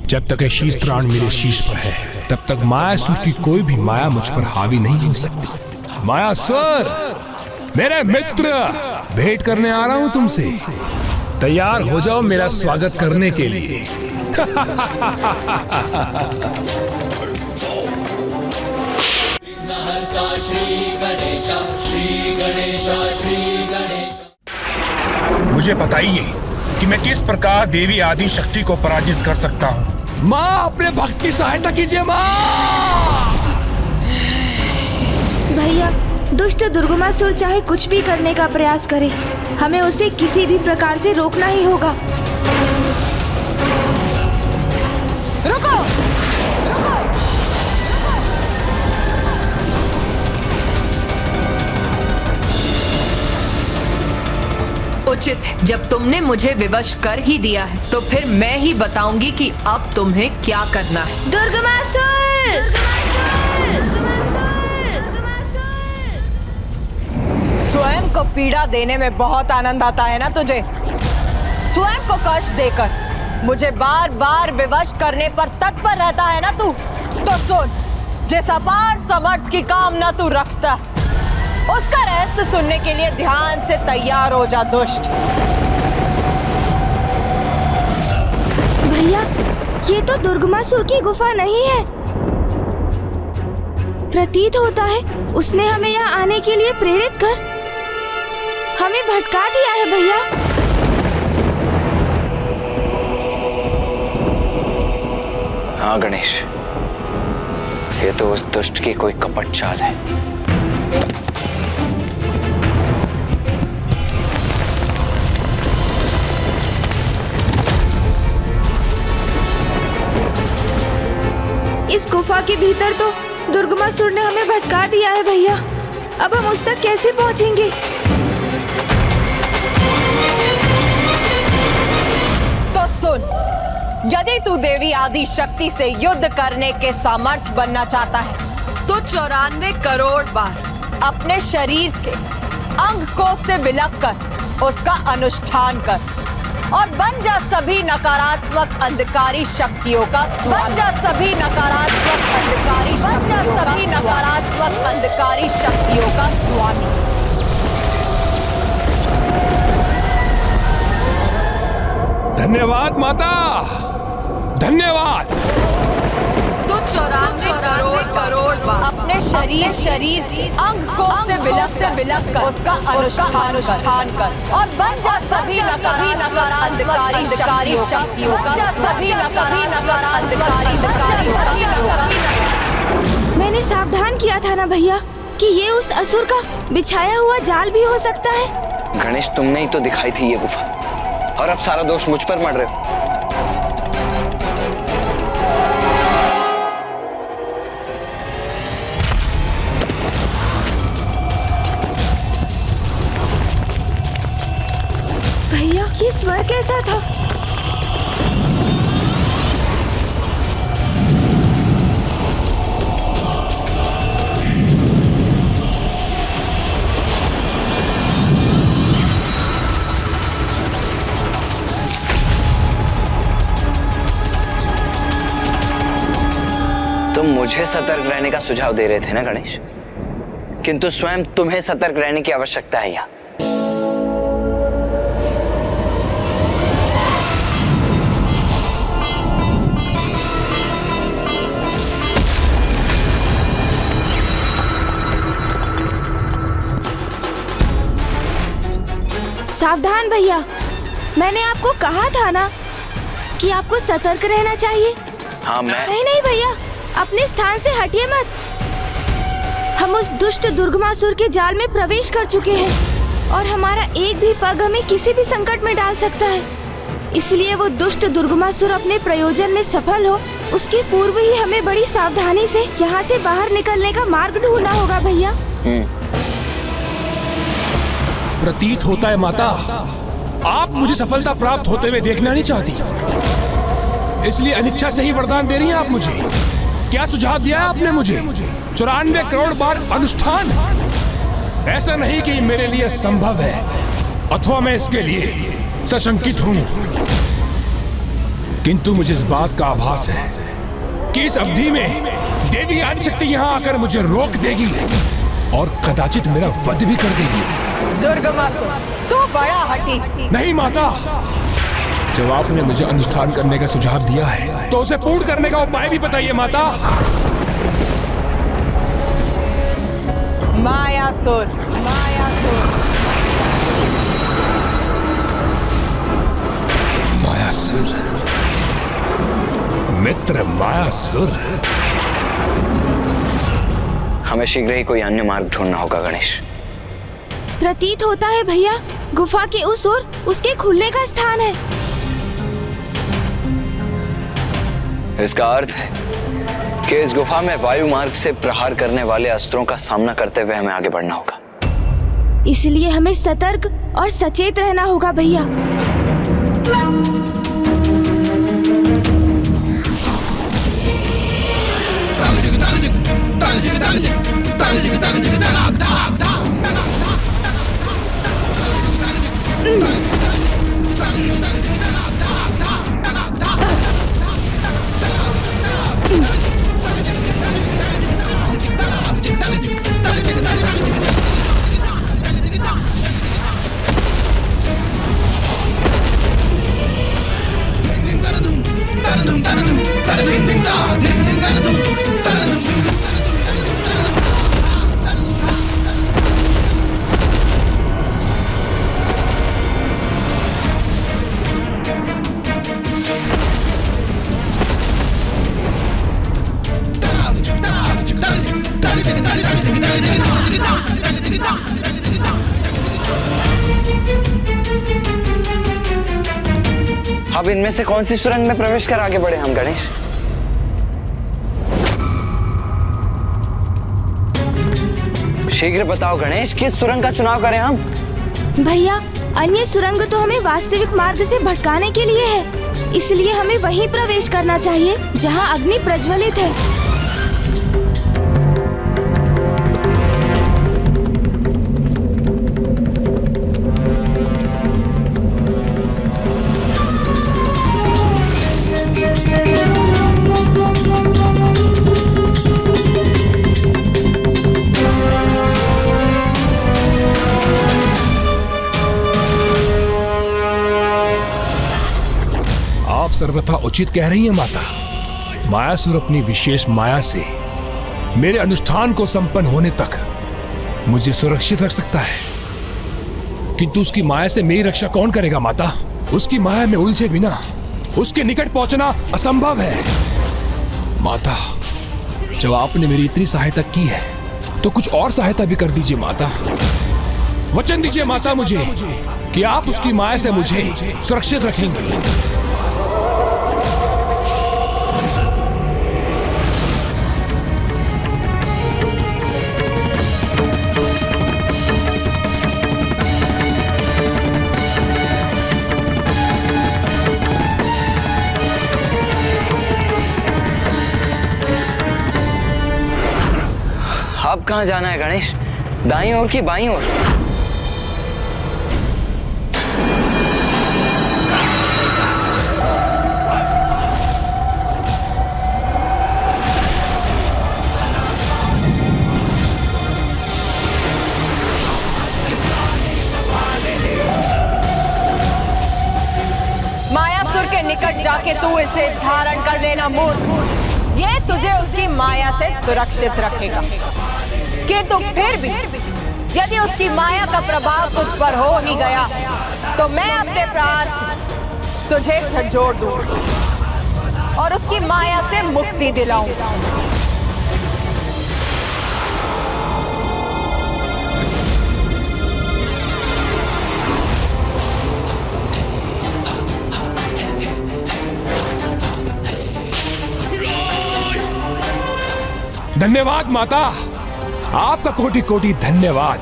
जब तक ये शीश प्राण मेरे शीश पर है तब तक मायासुर की कोई भी माया मुझ पर हावी नहीं हो सकती। मायासुर, मेरे मित्र, भेंट करने आ रहा हूं तुमसे। तैयार हो जाओ मेरा स्वागत करने के लिए। मुझे बताइए कि मैं किस प्रकार देवी आदि शक्ति को पराजित कर सकता हूँ। माँ, अपने भक्त की सहायता कीजिए माँ। भैया, दुष्ट दुर्गमासुर चाहे कुछ भी करने का प्रयास करे, हमें उसे किसी भी प्रकार से रोकना ही होगा। रुको, रुको। उचित है, जब तुमने मुझे विवश कर ही दिया है तो फिर मैं ही बताऊंगी कि अब तुम्हें क्या करना है। दुर्गमासुर! स्वयं को पीड़ा देने में बहुत आनंद आता है ना तुझे? स्वयं को कष्ट देकर मुझे बार बार विवश करने पर तत्पर रहता है ना तू? तो सुन, जिस अपार समर्थ की कामना तू रखता, उसका रहस्य सुनने के लिए ध्यान से तैयार हो जा दुष्ट। भैया, ये तो दुर्गमासुर की गुफा नहीं है। प्रतीत होता है उसने हमें यहाँ आने के लिए प्रेरित कर हमें भटका दिया है भैया। हाँ गणेश, ये तो उस दुष्ट की कोई कपट चाल है। इस गुफा के भीतर तो दुर्गमासुर ने हमें भटका दिया है भैया। अब हम उस तक कैसे पहुंचेंगे? तो सुन, यदि तू देवी आदि शक्ति से युद्ध करने के सामर्थ्य बनना चाहता है तो 94 करोड़ बार अपने शरीर के अंग कोश से विलक कर उसका अनुष्ठान कर और बन जा सभी नकारात्मक अंधकारी शक्तियों का स्वामी। बन जा सभी नकारात्मक अंधकारी शक्तियों का स्वामी। धन्यवाद माता, धन्यवाद। तो 94 करोड़ बार अपने शरीर अंग को से विलक कर उसका अनुष्ठान कर और बन जा सभी नकारात्मक शक्तियों का सभी नकारात्मक मैंने सावधान किया था ना भैया कि ये उस असुर का बिछाया हुआ जाल भी हो सकता है। गणेश, तुमने ही तो दिखाई थी ये गुफा और अब सारा दोष मुझ पर मढ़ रहे हो। भैया, ये स्वर कैसा था? तुम मुझे सतर्क रहने का सुझाव दे रहे थे ना गणेश, किंतु स्वयं तुम्हें सतर्क रहने की आवश्यकता है यहाँ। सावधान भैया, मैंने आपको कहा था ना कि आपको सतर्क रहना चाहिए। हाँ, नहीं भैया, अपने स्थान से हटिए मत। हम उस दुष्ट दुर्गमासुर के जाल में प्रवेश कर चुके हैं और हमारा एक भी पग हमें किसी भी संकट में डाल सकता है। इसलिए वो दुष्ट दुर्गमासुर अपने प्रयोजन में सफल हो उसके पूर्व ही हमें बड़ी सावधानी से यहाँ से बाहर निकलने का मार्ग ढूंढना होगा भैया। प्रतीत होता है माता, आप मुझे सफलता प्राप्त होते हुए देखना नहीं चाहती, इसलिए अनिच्छा से ही वरदान दे रही हैं आप मुझे। क्या सुझाव दिया है आपने मुझे? 94 करोड़ बार अनुष्ठान। ऐसा नहीं कि मेरे लिए संभव है अथवा मैं इसके लिए सशंकित हूं, किंतु मुझे इस बात का आभास है कि इस अवधि में देवी आदिशक्ति यहाँ आकर मुझे रोक देगी और कदाचित मेरा वध भी कर देगी। दुर्गमासुर, तू बड़ा हठी। नहीं माता, जब आपने मुझे अनुष्ठान करने का सुझाव दिया है तो उसे पूर्ण करने का उपाय भी बताइए माता। मायासुर, मायासुर, मायासुर, मित्र मायासुर। हमें शीघ्र ही कोई अन्य मार्ग ढूंढना होगा गणेश। प्रतीत होता है भैया, गुफा के उस ओर उसके खुलने का स्थान है। इसका अर्थ है कि इस गुफा में वायु मार्ग से प्रहार करने वाले अस्त्रों का सामना करते हुए हमें आगे बढ़ना होगा। इसलिए हमें सतर्क और सचेत रहना होगा भैया। अब इनमें से कौन सी सुरंग में प्रवेश कर आगे बढ़े हम गणेश? शीघ्र बताओ गणेश, किस सुरंग का चुनाव करें हम? भैया, अन्य सुरंग तो हमें वास्तविक मार्ग से भटकाने के लिए है, इसलिए हमें वहीं प्रवेश करना चाहिए जहां अग्नि प्रज्वलित है। सर्वथा उचित कह रही है माता। मायासुर अपनी विशेष माया से मेरे अनुष्ठान को संपन्न होने तक मुझे सुरक्षित रख सकता है, किंतु उसकी माया से मेरी रक्षा कौन करेगा माता? उसकी माया में उलझे बिना उसके निकट पहुंचना असंभव है। माता, जब आपने मेरी इतनी सहायता की है तो कुछ और सहायता भी कर दीजिए माता। वचन दीजिए माता मुझे कि आप उसकी माया से मुझे सुरक्षित रखेंगे। अब कहां जाना है गणेश? दाईं ओर की बाईं ओर? मायासुर के निकट जाके तू इसे धारण कर लेना मूर्ख। ये तुझे उसकी माया से सुरक्षित रखेगा, किंतु फिर भी यदि उसकी माया का प्रभाव तुझ पर हो ही गया तो मैं अपने प्रहार से तुझे झंझोड़ दूं और उसकी माया से मुक्ति दिलाऊंगा। धन्यवाद माता, आपका कोटि कोटि धन्यवाद।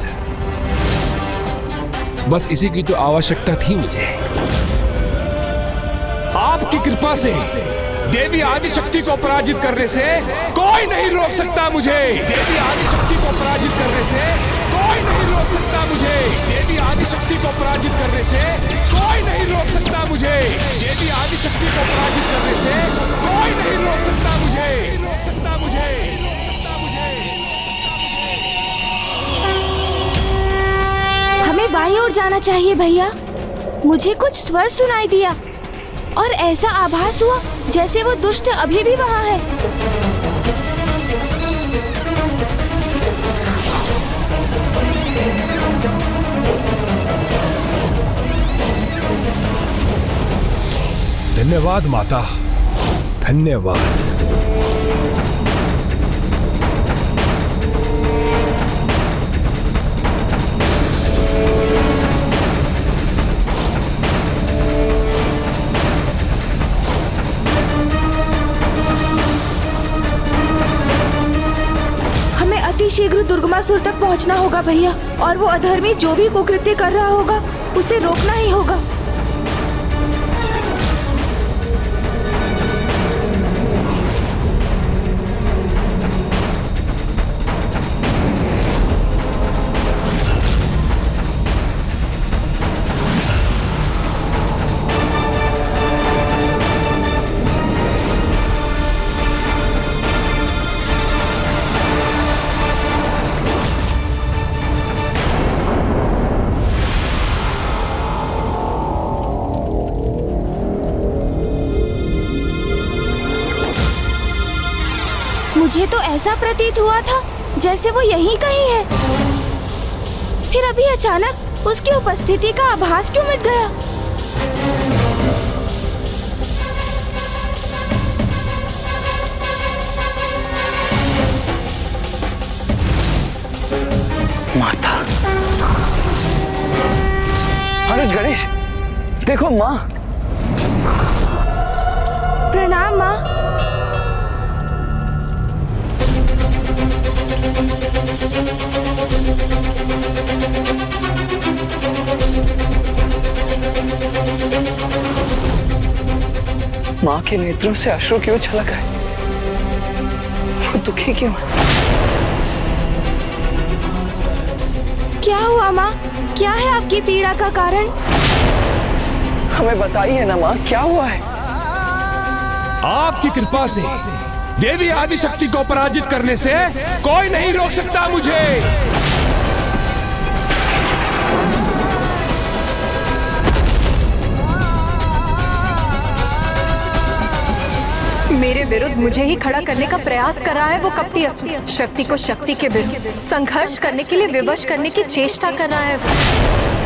बस इसी की तो आवश्यकता थी मुझे। आपकी कृपा से देवी आदिशक्ति को पराजित करने से कोई नहीं रोक सकता मुझे। देवी आदिशक्ति को पराजित करने से कोई कोई नहीं रोक सकता मुझे देवी आदिशक्ति को पराजित करने से। कोई नहीं रोक सकता मुझे देवी आदिशक्ति को पराजित करने से। कोई नहीं रोक सकता मुझे, रोक सकता मुझे, रोक सकता मुझे। हमें बाईं ओर जाना चाहिए भैया। मुझे कुछ स्वर सुनाई दिया और ऐसा आभास हुआ जैसे वो दुष्ट अभी भी वहाँ है। धन्यवाद माता, धन्यवाद। हमें अतिशीघ्र दुर्गमासुर तक पहुंचना होगा भैया, और वो अधर्मी जो भी कुकृत्य कर रहा होगा उसे रोकना ही होगा। मुझे तो ऐसा प्रतीत हुआ था जैसे वो यहीं कहीं है, फिर अभी अचानक उसकी उपस्थिति का आभास क्यों मिट गया? माता, अनुज, गणेश, देखो माँ। प्रणाम माँ। माँ के नेत्रों से अश्रु क्यों छलक है? वो दुखी क्यों है? क्या हुआ माँ? क्या है आपकी पीड़ा का कारण? हमें बताइए ना माँ, क्या हुआ है? आपकी कृपा से देवी आदिशक्ति को पराजित करने से कोई नहीं रोक सकता मुझे। मेरे विरुद्ध मुझे ही खड़ा करने का प्रयास कर रहा है वो कपटी असुर। शक्ति को शक्ति के विरुद्ध संघर्ष करने के लिए विवश करने की चेष्टा कर रहा है वो।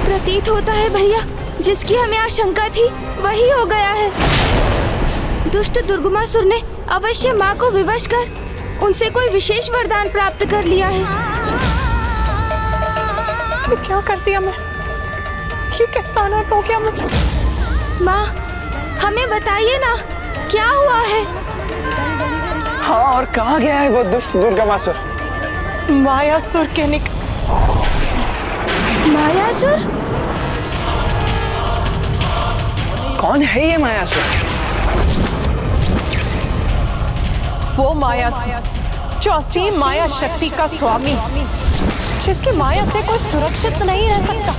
प्रतीत होता है भैया, जिसकी हमें आशंका थी वही हो गया है। दुष्ट दुर्गमासुर ने अवश्य माँ को विवश कर उनसे कोई विशेष वरदान प्राप्त कर लिया है। क्या कर दिया मैं? ये कैसा अनर्थ हो गया मुझसे? माँ, हमें बताइए ना, क्या हुआ है? हाँ, और कहाँ गया है वो दुष्ट दुर्गमासुर? मायासुर के मायासुर? कौन है ये मायासुर? वो मायासुर जो असीम माया शक्ति का स्वामी, जिसकी माया से कोई सुरक्षित नहीं रह सकता।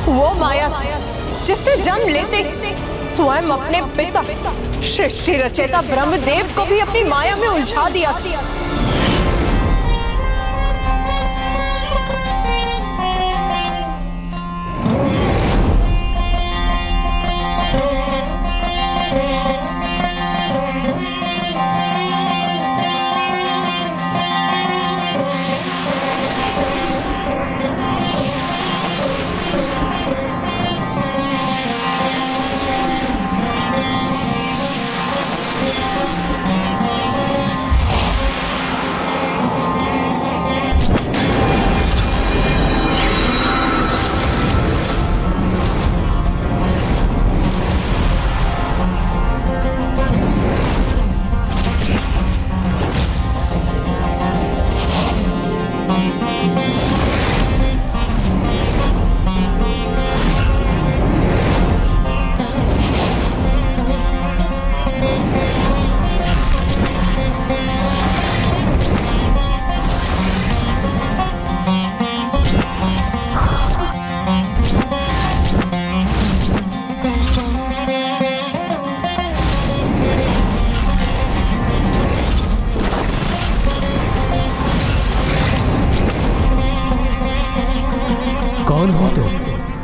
वो मायासुर जिसने जन्म लेते स्वयं अपने पिता सृष्टि रचयिता ब्रह्मदेव को भी अपनी माया में उलझा दिया।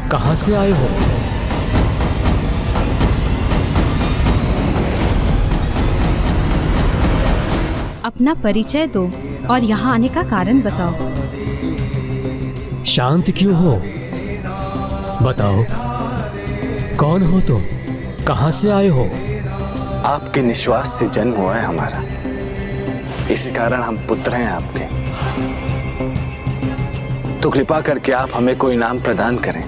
कहां से आए हो? अपना परिचय दो और यहाँ आने का कारण बताओ। शांत क्यों हो? बताओ, कौन हो तुम? कहां से आए हो? आपके निश्वास से जन्म हुआ है हमारा, इसी कारण हम पुत्र हैं आपके। तो कृपा करके आप हमें कोई नाम प्रदान करें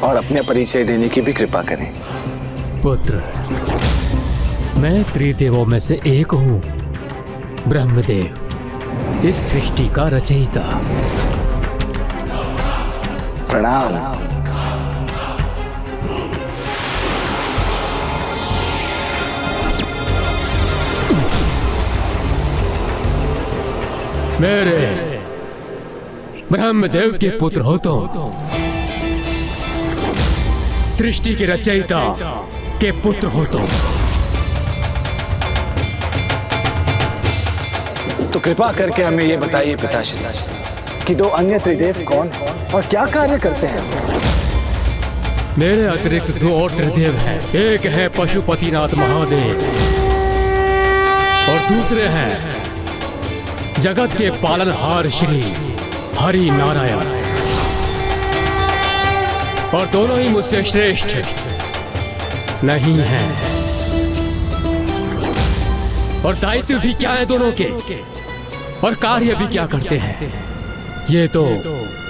और अपने परिचय देने की भी कृपा करें। पुत्र, मैं त्रिदेवों में से एक हूं, ब्रह्मदेव, इस सृष्टि का रचयिता। प्रणाम। मेरे ब्रह्मदेव के पुत्र हो तुम, सृष्टि के रचयिता के पुत्र हो तुम। तो कृपा करके हमें ये बताइए पिताश्री कि दो अन्य त्रिदेव कौन हैं और क्या कार्य करते हैं? मेरे अतिरिक्त दो और त्रिदेव हैं। एक है पशुपतिनाथ महादेव और दूसरे हैं जगत के पालनहार श्री हरि नारायण। और दोनों ही मुझसे श्रेष्ठ नहीं हैं। और दायित्व भी क्या है दोनों के, और कार्य भी क्या करते हैं, ये तो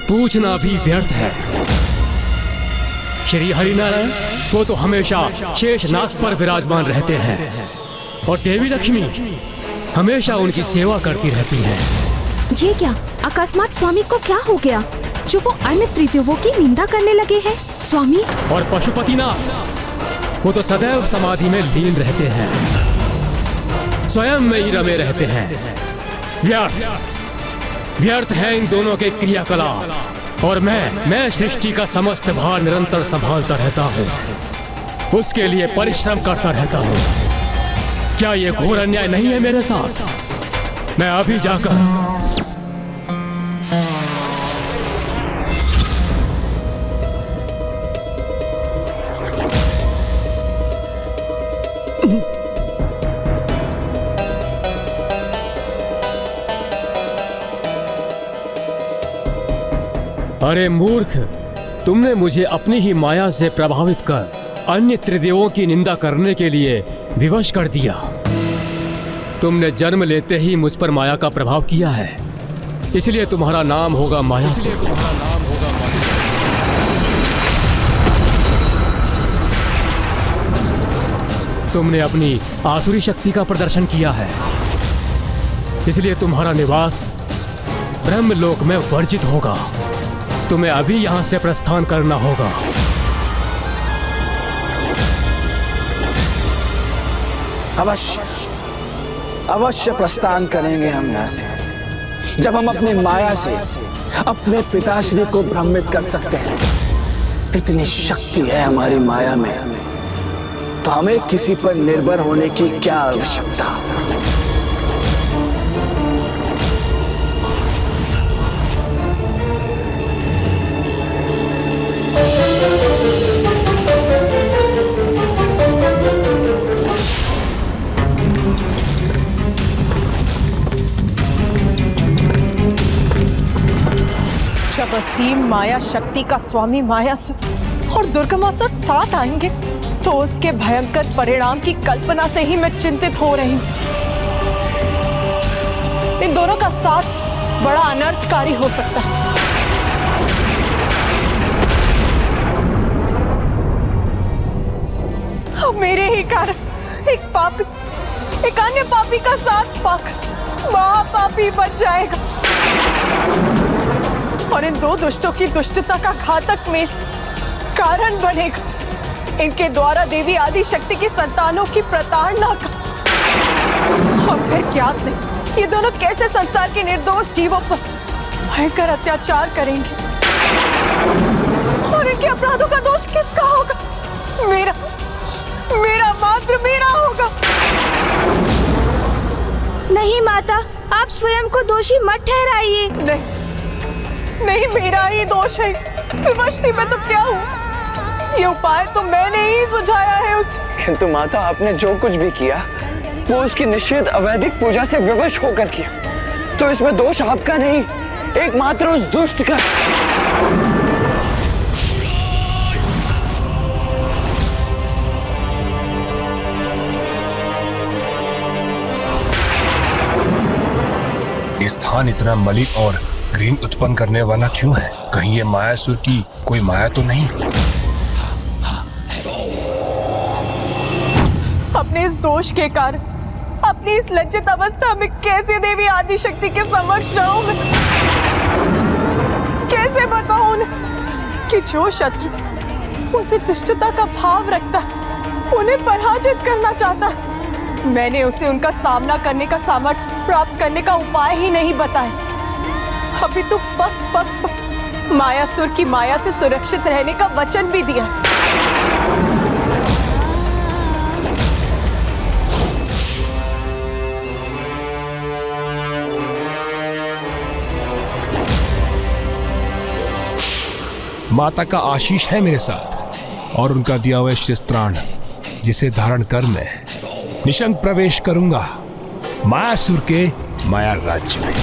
पूछना भी व्यर्थ है। श्री हरिनारायण वो तो हमेशा शेषनाग पर विराजमान रहते हैं और देवी लक्ष्मी हमेशा उनकी सेवा करती रहती है। ये क्या अकस्मात स्वामी को क्या हो गया जो वो अन्य त्रिदेवों की निंदा करने लगे हैं? स्वामी और पशुपतिनाथ वो तो सदैव समाधि में लीन रहते हैं, स्वयं में ही रमे रहते हैं। व्यर्थ है इन दोनों के क्रियाकलाप। और मैं सृष्टि का समस्त भार निरंतर संभालता रहता हूँ, उसके लिए परिश्रम करता रहता हूँ। क्या ये घोर अन्याय नहीं है मेरे साथ? मैं अभी जाकर अरे मूर्ख, तुमने मुझे अपनी ही माया से प्रभावित कर अन्य त्रिदेवों की निंदा करने के लिए विवश कर दिया। तुमने जन्म लेते ही मुझ पर माया का प्रभाव किया है, इसलिए तुम्हारा नाम होगा माया से। तुमने अपनी आसुरी शक्ति का प्रदर्शन किया है, इसलिए तुम्हारा निवास ब्रह्मलोक में वर्जित होगा। तुम्हें अभी यहां से प्रस्थान करना होगा। अवश्य प्रस्थान करेंगे हम यहाँ से, जब हम अपनी माया से अपने पिताश्री को भ्रमित कर सकते हैं। इतनी शक्ति है हमारी माया में, तो हमें किसी पर निर्भर होने की क्या आवश्यकता? जब असीम माया शक्ति का स्वामी मायासुर और दुर्गमासुर साथ आएंगे तो उसके भयंकर परिणाम की कल्पना से ही मैं चिंतित हो रही हूं। इन दोनों का साथ बड़ा अनर्थकारी हो सकता है। मेरे ही कारण एक अन्य पापी का साथ पाकर महापापी बच जाएगा और इन दो दुष्टों की दुष्टता का घातक मेल कारण बनेगा इनके द्वारा देवी आदि शक्ति की संतानों की प्रताड़ना का। और फिर क्या नहीं, ये दोनों कैसे संसार के निर्दोष जीवों पर भयंकर अत्याचार करेंगे और इनके अपराधों का दोष किसका होगा? मेरा मात्र मेरा होगा। नहीं माता, आप स्वयं को दोषी मत ठहराइए। नहीं, मेरा ही दोष है। विवशनी में तो क्या हूँ? ये उपाय तो मैंने ही सुझाया है उसे। किंतु माता, आपने जो कुछ भी किया वो उसकी निषेध अवैधिक पूजा से विवश होकर किया, तो इसमें दोष आपका नहीं, एकमात्र उस दुष्ट का। ये स्थान इतना मलिन और ग्रीन उत्पन्न करने वाला क्यों है? कहीं ये मायासुर की कोई माया तो नहीं? अपने इस दोष के कारण, अपनी इस लज्जित अवस्था में कैसे देवी आदिशक्ति के समक्ष रहूं मैं? कैसे बताऊं उन्हें कि जो शत्रु उसे दुष्टता का भाव रखता है, उन्हें पराजित करना चाहता है। मैंने उसे उनका सामना करने का सामर्थ्य प्राप्त करने का उपाय ही नहीं बताया। अभी तो पक पक पक मायासुर की माया से सुरक्षित रहने का वचन भी दिया। माता का आशीष है मेरे साथ और उनका दिया हुआ शिस्त्राण, जिसे धारण कर मैं निशंक प्रवेश करूंगा मायासुर के माया राज्य में।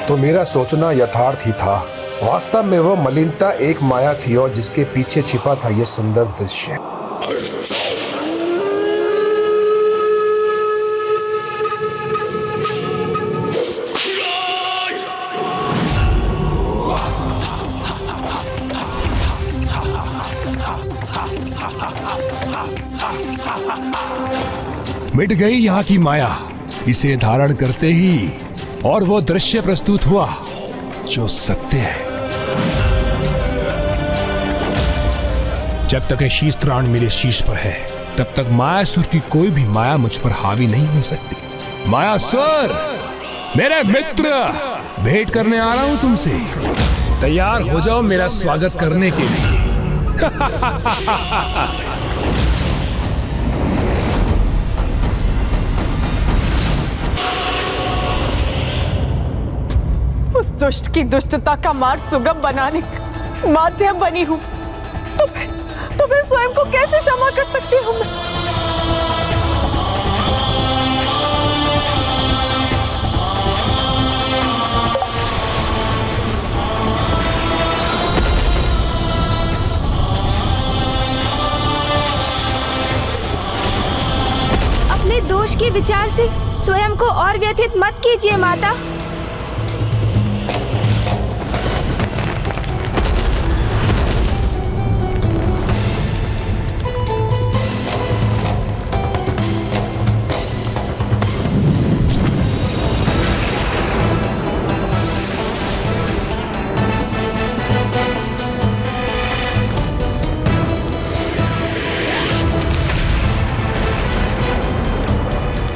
तो मेरा सोचना यथार्थ ही था। वास्तव में वह मलिनता एक माया थी और जिसके पीछे छिपा था यह सुंदर दृश्य। मिट गई यहाँ की माया इसे धारण करते ही, और वो दृश्य प्रस्तुत हुआ जो सत्य है। जब तक ये शीस्त्राण मेरे शीश पर है, तब तक मायासुर की कोई भी माया मुझ पर हावी नहीं हो सकती। मायासुर, मेरे मित्र, भेंट करने आ रहा हूं तुमसे। तैयार हो जाओ मेरा स्वागत करने के लिए। उस दुष्ट की दुष्टता का मार्ग सुगम बनाने का माध्यम बनी हूँ, तो फिर स्वयं को कैसे क्षमा कर सकती हूँ मैं? अपने दोष के विचार से स्वयं को और व्यथित मत कीजिए माता।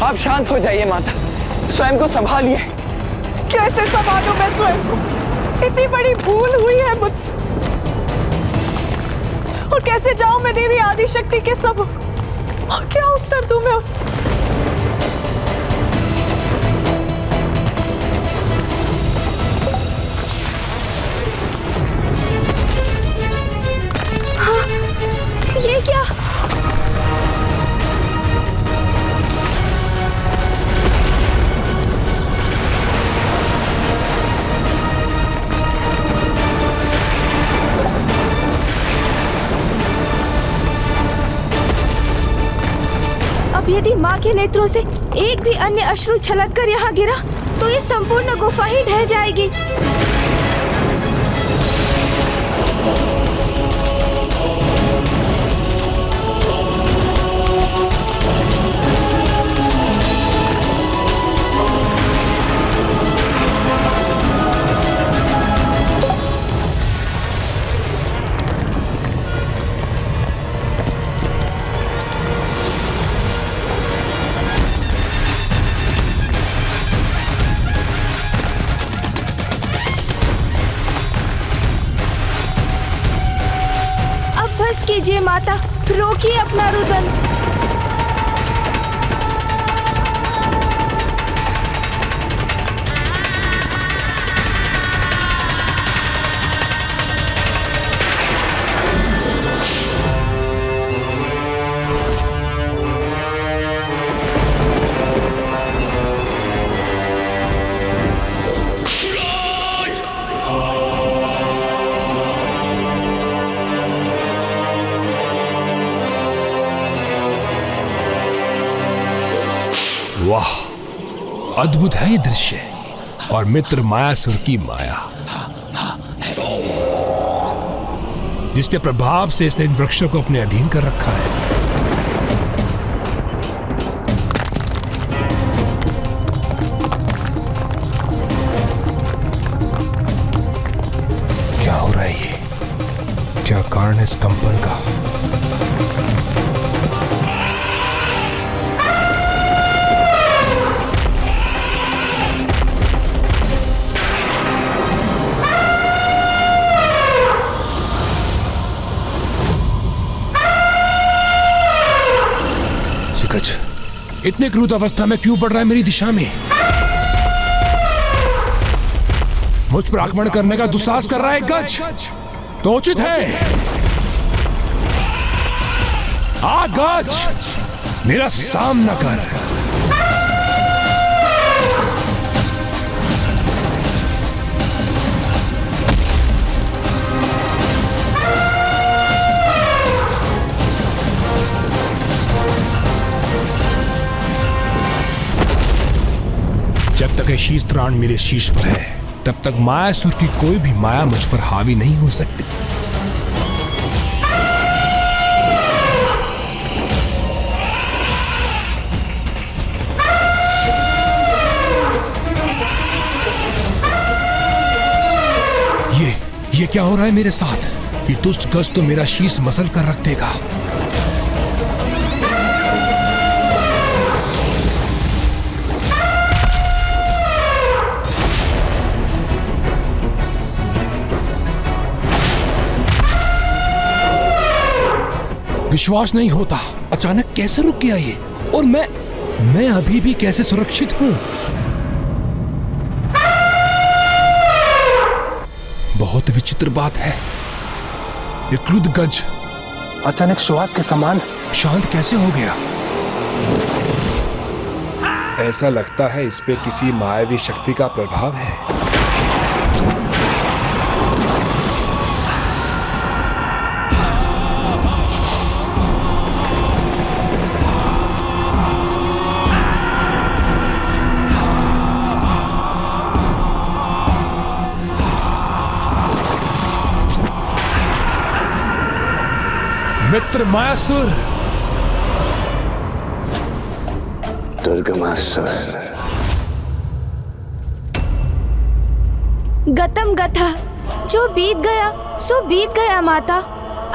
आप शांत हो जाइए माता, स्वयं को संभालिए। कैसे संभालूं मैं स्वयं को? इतनी बड़ी भूल हुई है मुझसे, और कैसे जाऊं मैं देवी आदिशक्ति के सबूत, और क्या उत्तर दूं मैं? हाँ, ये क्या? यदि माँ के नेत्रों से एक भी अन्य अश्रु छलक कर यहाँ गिरा, तो ये संपूर्ण गुफा ही ढह जाएगी। कीजिए माता, रोकिए अपना रुदन। वाह, अद्भुत है ये दृश्य। और मित्र मायासुर की माया, जिसके प्रभाव से इसने इन वृक्षों को अपने अधीन कर रखा है। क्या हो रहा है ये? क्या कारण है इस कंपन का? इतने क्रूर अवस्था में क्यों बढ़ रहा है मेरी दिशा में? मुझ पर आक्रमण करने का दुस्साहस कर रहा है गज, तो उचित है। आ गज, मेरा सामना कर। जब तक शीश त्राण मेरे शीश पर है, तब तक मायासुर की कोई भी माया मुझ पर हावी नहीं हो सकती। ये क्या हो रहा है मेरे साथ? ये दुष्ट गज तो मेरा शीश मसल कर रख देगा। विश्वास नहीं होता, अचानक कैसे रुक गया ये? और मैं अभी भी कैसे सुरक्षित हूं? बहुत विचित्र बात है। ये क्रुद्ध गज अचानक श्वास के समान शांत कैसे हो गया? ऐसा लगता है इस पे किसी मायावी शक्ति का प्रभाव है। मित्र मायासुर, दुर्गमासुर, गतम गथा, जो बीत गया सो बीत गया माता।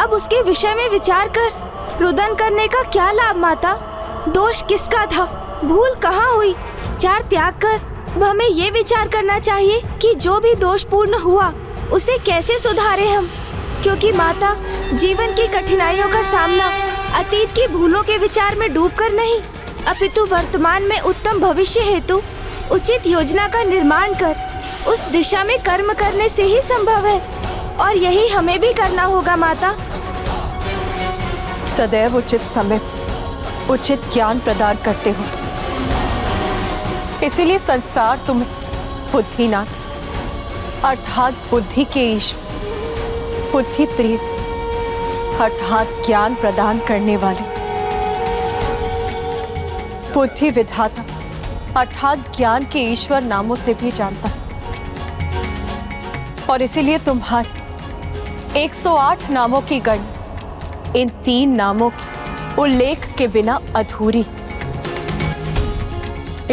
अब उसके विषय में विचार कर रुदन करने का क्या लाभ माता? दोष किसका था, भूल कहाँ हुई? चार त्याग कर अब हमें ये विचार करना चाहिए कि जो भी दोषपूर्ण हुआ उसे कैसे सुधारे हम। क्योंकि माता, जीवन की कठिनाइयों का सामना अतीत की भूलों के विचार में डूबकर नहीं, अपितु वर्तमान में उत्तम भविष्य हेतु उचित योजना का निर्माण कर उस दिशा में कर्म करने से ही संभव है। और यही हमें भी करना होगा माता। सदैव उचित समय उचित ज्ञान प्रदान करते हो, इसीलिए संसार तुम्हें बुद्धिनाथ अर्थात बुद्धि के ईश्वर, बुद्धि प्रिय अर्थात ज्ञान प्रदान करने वाले, बुद्धि विधाता अर्थात ज्ञान के ईश्वर नामों से भी जानता है। और इसीलिए तुम्हारे 108 नामों की गणना इन 3 नामों के उल्लेख के बिना अधूरी।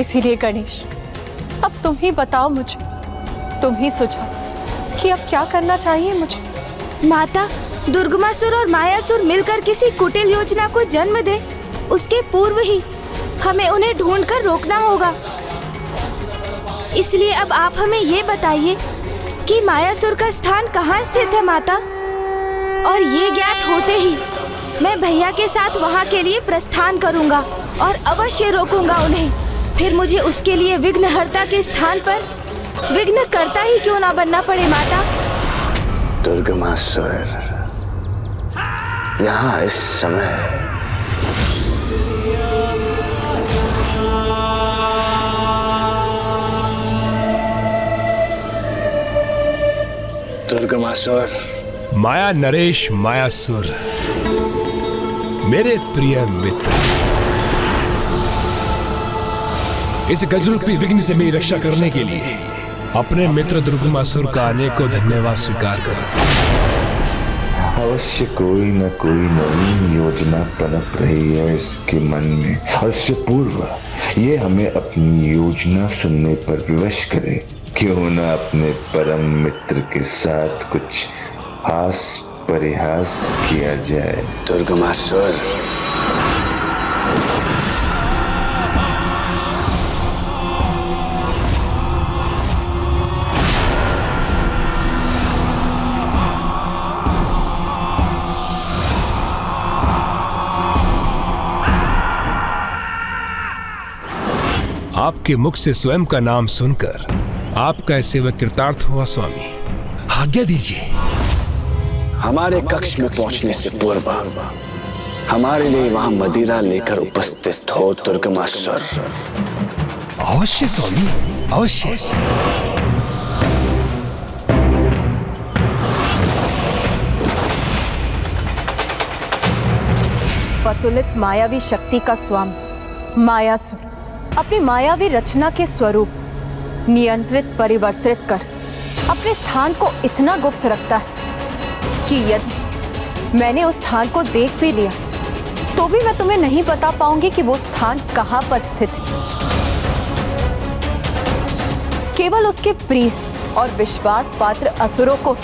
इसीलिए गणेश, अब तुम ही बताओ मुझे, तुम ही सुझाओ कि अब क्या करना चाहिए मुझे। माता, दुर्गमासुर और मायासुर मिलकर किसी कुटिल योजना को जन्म दे, उसके पूर्व ही हमें उन्हें ढूंढकर रोकना होगा। इसलिए अब आप हमें ये बताइए कि मायासुर का स्थान कहाँ स्थित है माता? और ये ज्ञात होते ही मैं भैया के साथ वहाँ के लिए प्रस्थान करूँगा और अवश्य रोकूंगा उन्हें। फिर मुझे उसके लिए विघ्नहर्ता के स्थान पर विघ्नकर्ता ही क्यों ना बनना पड़े माता। दुर्गमासुर, यहाँ इस समय दुर्गमासुर। माया नरेश मायासुर, मेरे प्रिय मित्र, इस गजरूपी विघ्न से मेरी रक्षा करने के लिए अपने मित्र दुर्गमासुर का अनेकों धन्यवाद स्वीकार करो। अवश्य कोई न कोई नवीन योजना पनप रही है इसके मन में, और इससे पूर्व ये हमें अपनी योजना सुनने पर विवश करे। क्यों न अपने परम मित्र के साथ कुछ हास परिहास किया जाए। दुर्गमासुर, आपके मुख से स्वयं का नाम सुनकर आपका सेवक कृतार्थ हुआ स्वामी। आज्ञा दीजिए। हमारे कक्ष में पहुंचने से पूर्व हमारे लिए वहां मदिरा लेकर उपस्थित हो दुर्गमासुर। अवश्य स्वामी, अवश्य। पतुलित मायावी शक्ति का स्वामी मायासुर अपनी मायावी रचना के स्वरूप नियंत्रित परिवर्तित कर अपने स्थान को इतना गुप्त रखता है कि यदि मैंने उस स्थान को देख भी लिया तो भी मैं तुम्हें नहीं बता पाऊंगी कि वो स्थान कहां पर स्थित है। केवल उसके प्रिय और विश्वास पात्र असुरों को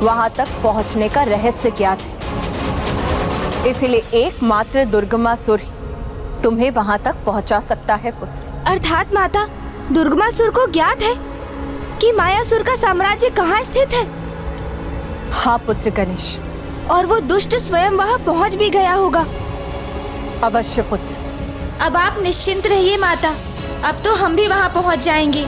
वहां तक पहुंचने का रहस्य ज्ञात है। इसलिए एकमात्र दुर्गमासुर ही तुम्हें वहां तक पहुंचा सकता है पुत्र। अर्थात माता, दुर्गमासुर को ज्ञात है कि मायासुर का साम्राज्य कहाँ स्थित है। हाँ पुत्र गणेश, और वो दुष्ट स्वयं वहाँ पहुँच भी गया होगा। अवश्य पुत्र। अब आप निश्चिंत रहिए माता, अब तो हम भी वहाँ पहुँच जाएंगे।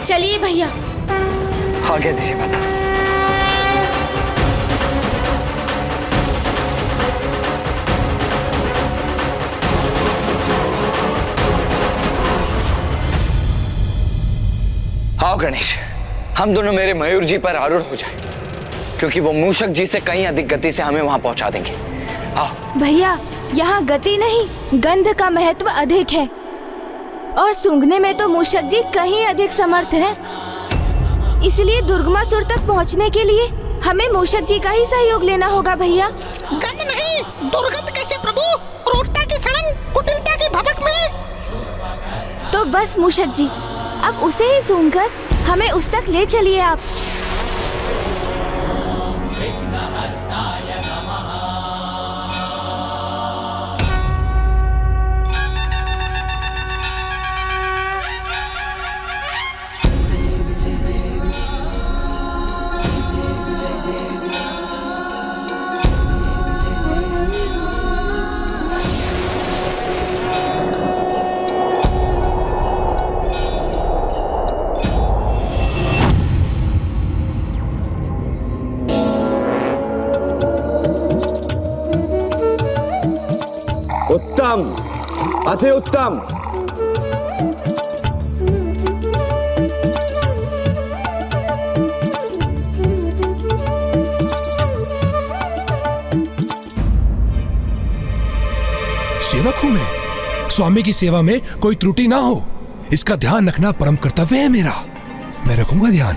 चलिए भैया। आज्ञा दीजिए माता। आओ गणेश, हम दोनों मेरे मयूर जी पर आरूढ़ हो जाए, क्योंकि वो मूषक जी से कहीं अधिक गति से हमें वहां पहुंचा देंगे। आओ भैया, यहाँ गति नहीं गंध का महत्व अधिक है, और सूंघने में तो मूषक जी कहीं अधिक समर्थ हैं। इसलिए दुर्गमासुर तक पहुँचने के लिए हमें मूषक जी का ही सहयोग लेना होगा भैया। गंध नहीं, दुर्गंध कहिए प्रभु। क्रूरता की सड़न, कुटिलता की भभक में। तो बस मूषक जी, अब उसे ही सूंघकर हमें उस तक ले चलिए आप। उत्तम, अति उत्तम। सेवक हूं मैं, स्वामी की सेवा में कोई त्रुटि ना हो, इसका ध्यान रखना परम कर्तव्य है मेरा। मैं रखूंगा ध्यान।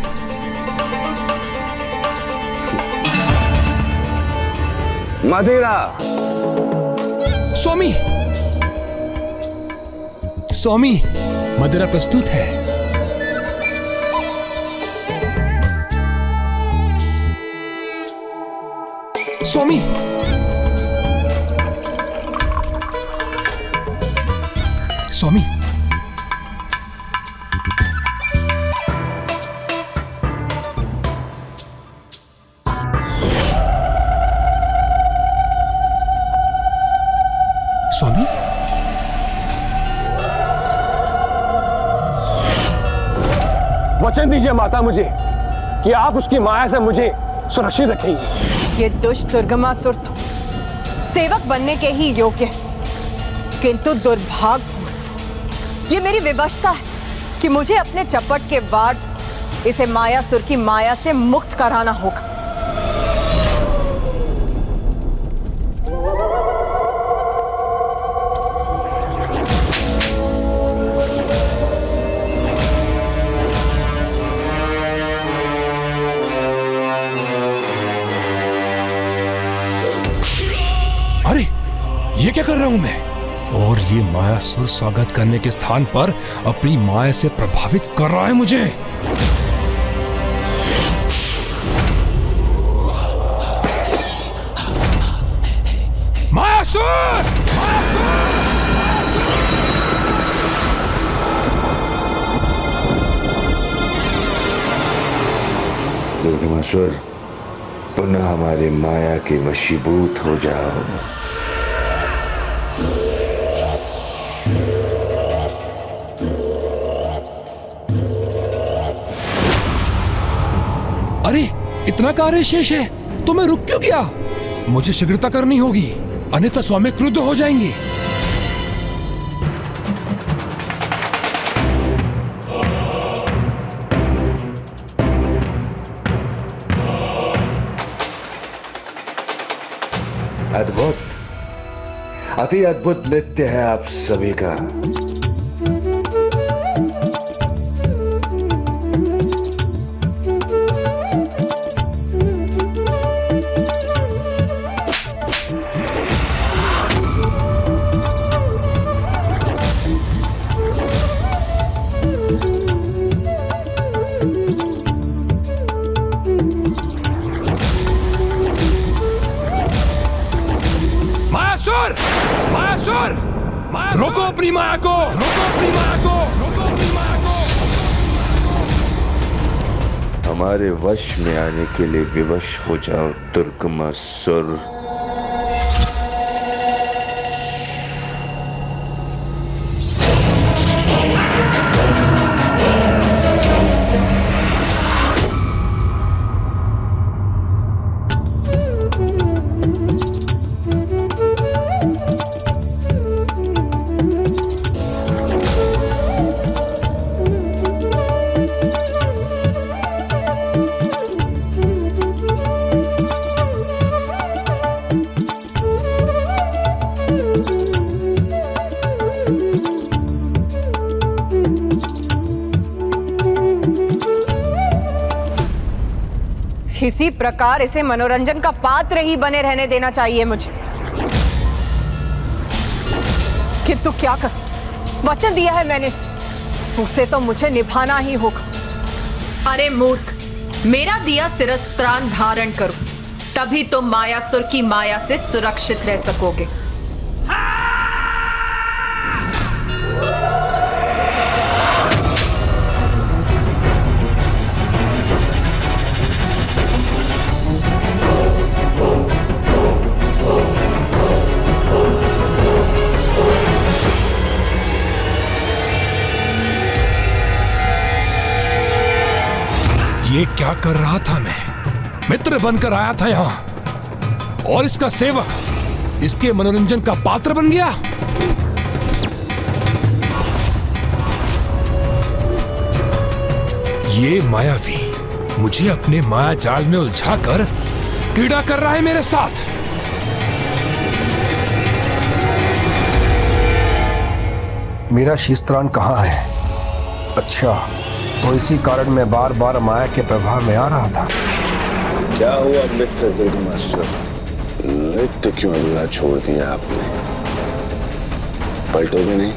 मदिरा। स्वामी, स्वामी, मदिरा प्रस्तुत है। स्वामी, स्वामी, स्वामी, वचन दीजिए माता मुझे कि आप उसकी माया से मुझे सुरक्षित रखेंगे। ये दुष्ट दुर्गमासुर तो सेवक बनने के ही योग्य है, किंतु दुर्भाग्य ये मेरी विवशता है कि मुझे अपने चपट के वार से इसे मायासुर की माया से मुक्त कराना होगा। अरे ये क्या कर रहा हूं मैं? और ये मायासुर स्वागत करने के स्थान पर अपनी माया से प्रभावित कर रहा है मुझे। मायासुर! दुर्गमासुर, पुनः हमारे माया के वशीभूत हो जाओ। अरे इतना कार्य शेष है तो मैं रुक क्यों गया? मुझे शीघ्रता करनी होगी, अन्यथा स्वामी क्रुद्ध हो जाएंगे। अद्भुत, अति अद्भुत नृत्य है आप सभी का। मायासुर! रोको अपनी माया को! रोको अपनी माया को! रोको अपनी माया को! हमारे वश में आने के लिए विवश हो जाओ दुर्गमासुर। इसी प्रकार इसे मनोरंजन का पात्र ही बने रहने देना चाहिए मुझे। किंतु क्या कर, वचन दिया है मैंने, उसे तो मुझे निभाना ही होगा। अरे मूर्ख, मेरा दिया शिरस्त्राण धारण करो, तभी तुम मायासुर की माया से सुरक्षित रह सकोगे। ये क्या कर रहा था मैं? मित्र बनकर आया था यहां और इसका सेवक इसके मनोरंजन का पात्र बन गया। ये मायावी मुझे अपने माया जाल में उलझाकर क्रीड़ा कर रहा है मेरे साथ। मेरा शीस्त्राण कहाँ है? अच्छा, तो इसी कारण मैं बार बार माया के प्रभाव में आ रहा था। क्या हुआ मित्र दुर्गमासुर? नृत्य क्यों अधूरा छोड़ दिया आपने? पलटोगे नहीं?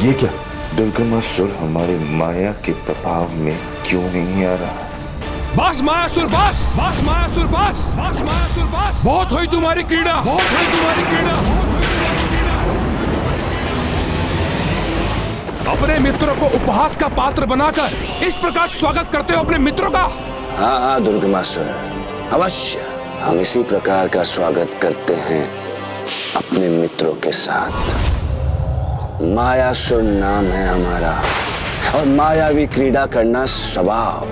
ये क्या? दुर्गमासुर हमारे माया के प्रभाव में क्यों नहीं आ रहा? बस मायासुर बस, बस मायासुर बस, बस मायासुर बस। बहुत हुई तुम्हारी क्रीड़ा, बहुत हुई तुम्हारी क्रीड़ा। अपने मित्रों को उपहास का पात्र बनाकर इस प्रकार स्वागत करते हो अपने मित्रों का? हाँ हाँ दुर्गमासुर, अवश्य हम इसी प्रकार का स्वागत करते हैं अपने मित्रों के साथ। मायासुर नाम है हमारा और मायावी क्रीड़ा करना स्वभाव।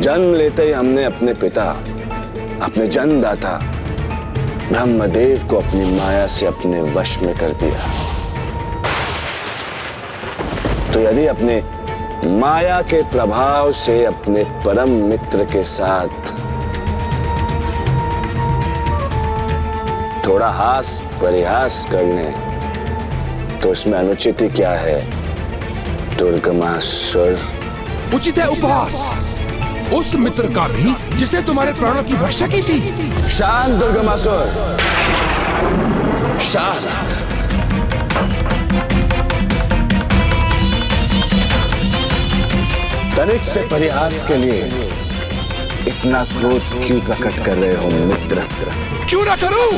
जन्म लेते ही हमने अपने पिता, अपने जन्मदाता ब्रह्मदेव को अपनी माया से अपने वश में कर दिया। तो यदि अपने माया के प्रभाव से अपने परम मित्र के साथ थोड़ा हास परिहास कर लें तो इसमें अनुचित क्या है दुर्गमासुर? उचित है उपहास उस मित्र का भी जिसने तुम्हारे प्राणों की रक्षा की थी। शांत दुर्गमासुर, शांत। तनिक से परिहास के लिए इतना क्रोध क्यों प्रकट कर रहे हो मित्र? क्यों ना करूं?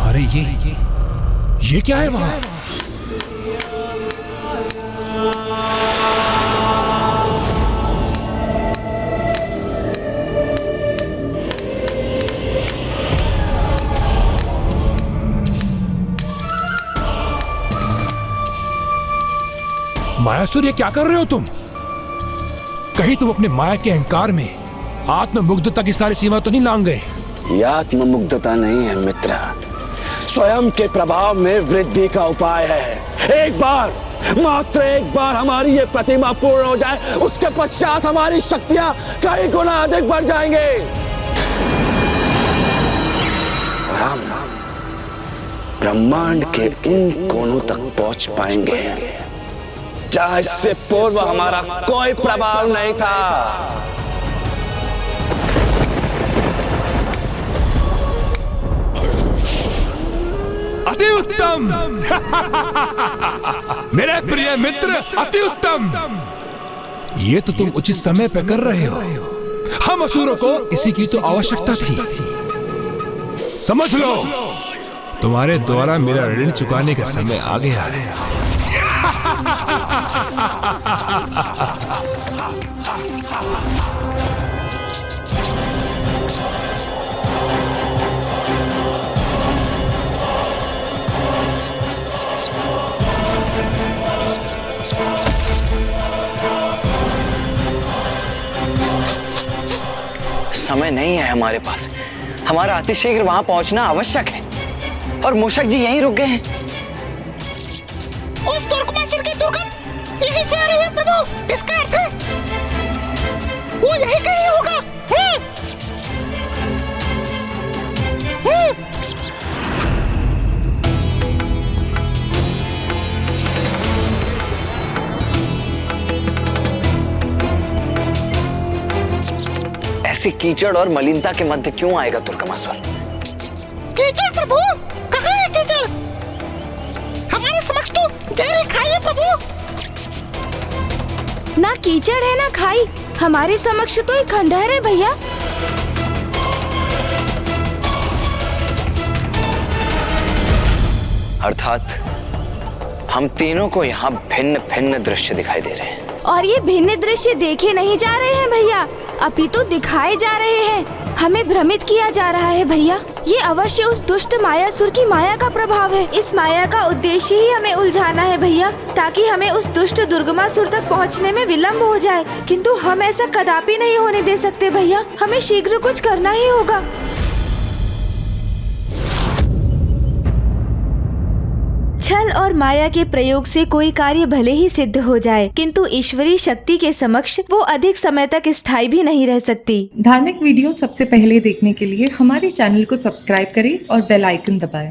अरे ये क्या है वहां? मायासुर, ये क्या कर रहे हो तुम? कहीं तुम अपने माया के अहंकार में आत्ममुग्धता की सारी सीमा तो नहीं लांग गए? यह आत्ममुग्धता नहीं है मित्र, स्वयं के प्रभाव में वृद्धि का उपाय है। एक बार, मात्र एक बार हमारी ये प्रतिमा पूर्ण हो जाए, उसके पश्चात हमारी शक्तियां कई गुना अधिक बढ़ जाएंगे। राम राम ब्रह्मांड के उन कोनों तक पहुंच पाएंगे जहां इससे पूर्व हमारा कोई प्रभाव नहीं था। अति उत्तम। मेरे प्रिय मित्र, अति उत्तम। ये तो तुम उचित समय पे कर रहे हो। हम असुरों को इसी की तो आवश्यकता थी। समझ लो, तुम्हारे द्वारा मेरा ऋण चुकाने का समय आ गया है। समय नहीं है हमारे पास, हमारा अतिशीघ्र वहां पहुंचना आवश्यक है और मूषक जी यहीं रुक गए हैं। उस दुर्गमासुर की दुर्गंध यहीं से आ रही है प्रभु। इसका अर्थ है वो यहीं कहीं होगा। ऐसी कीचड़ और मलिनता के मध्य क्यों आएगा दुर्गमासुर? कीचड़ प्रभु? कहाँ है कीचड़? हमारे समक्ष तो गहरी खाई है प्रभु। ना कीचड़ है ना खाई, हमारे समक्ष तो एक खंडहर है भैया। अर्थात हम तीनों को यहाँ भिन्न भिन्न दृश्य दिखाई दे रहे हैं। और ये भिन्न दृश्य देखे नहीं जा रहे हैं भैया, अपितु दिखाए जा रहे हैं। हमें भ्रमित किया जा रहा है भैया। ये अवश्य उस दुष्ट मायासुर की माया का प्रभाव है। इस माया का उद्देश्य ही हमें उलझाना है भैया, ताकि हमें उस दुष्ट दुर्गमासुर तक पहुंचने में विलंब हो जाए। किंतु हम ऐसा कदापि नहीं होने दे सकते भैया, हमें शीघ्र कुछ करना ही होगा। छल और माया के प्रयोग से कोई कार्य भले ही सिद्ध हो जाए, किंतु ईश्वरीय शक्ति के समक्ष वो अधिक समय तक स्थायी भी नहीं रह सकती। धार्मिक वीडियो सबसे पहले देखने के लिए हमारे चैनल को सब्सक्राइब करें और बेल आइकन दबाएं।